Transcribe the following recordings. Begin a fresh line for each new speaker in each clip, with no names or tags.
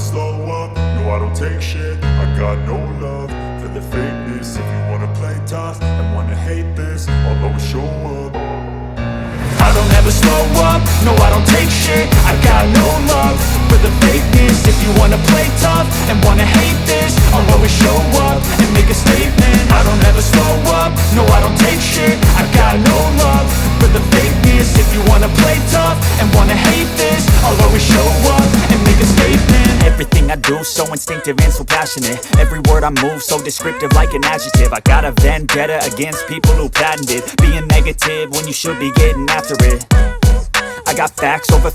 slow up, no I don't take shit. I got no love for the fakeness. If you wanna play tough and wanna hate this, I'll always show up. I don't ever slow up, no I don't take shit. I got no love for the fakeness. If you wanna play tough and wanna hate this, I'll always show up and make a statement. I don't ever slow up, no I don't take shit. I got no love for the fakeness. If you wanna play tough and wanna hate this, I'll always show up and make a statement.
Everything I do so instinctive and so passionate. Every word I move so descriptive like an adjective. I got a vendetta against people who patented being negative when you should be getting after it. I got facts over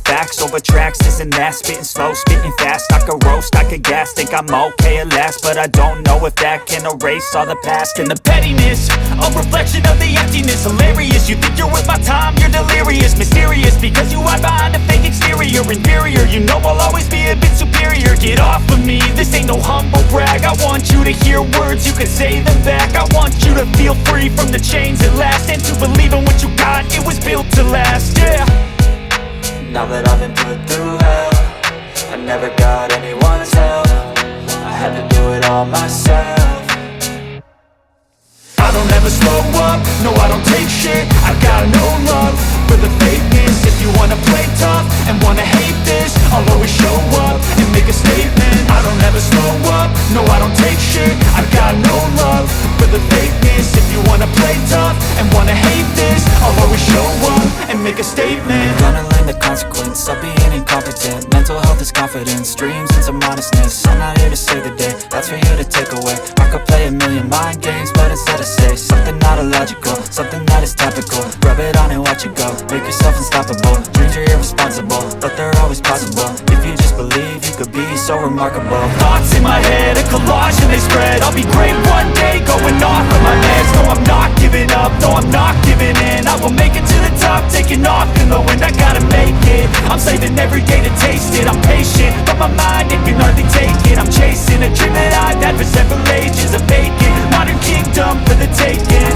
tracks, this and that. Spitting slow, spitting fast, I could roast, I could gas. Think I'm okay at last, but I don't know if that can erase all the past. And the pettiness, a reflection of the emptiness. Hilarious, you think you're worth my time, you're delirious. Mysterious, because you hide behind a fake exterior. Inferior, you know I'll always be a bit superior. Get off of me, this ain't no humble brag. I want you to hear words, you can say them back. I want you to feel free from the chains at last, and to believe in what you got, it was built to last, yeah.
Now that I've been put through hell, I never got anyone's help. I had to do it all myself.
I don't ever slow up, no I don't take shit. I got no love for the fakeness. If you wanna play tough and wanna hate this, I'll always show up and make a statement. I don't ever slow up, no I don't take shit. I got no love for the fakeness. If you wanna play tough and wanna hate this, I'll always show up and make a statement.
Gonna learn the consequence of being incompetent. Mental health is confidence, dreams and some modestness. I'm not here to save the day, that's for you to take away. I could play a million mind games, but instead I say something not illogical, something that is topical. Rub it on and watch it go, make yourself unstoppable. Dreams are irresponsible, but they're always possible. If you just believe, you could be so remarkable.
Thoughts in my head, a collage and they spread. I'll be great one day, going off of my meds. No, I'm not giving up, no, I'm not giving in. I will make it to the top, taking off in the wind. I gotta make it, I'm saving every day to taste it. I'm patient, but my mind, it can hardly take it. I'm chasing a dream that I've had for several ages. A vacant, modern kingdom for the taking.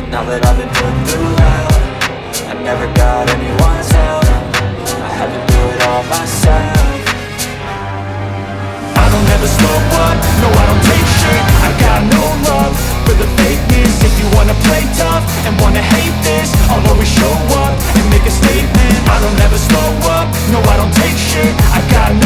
Now that I've been put through hell, I never got anyone's help. I had to do it all myself.
I don't ever slow up, no I don't take shit. I got no love for the fakeness. If you wanna play tough and wanna hate this, I'll always show up and make a statement. I don't ever slow up, no I don't take shit. I got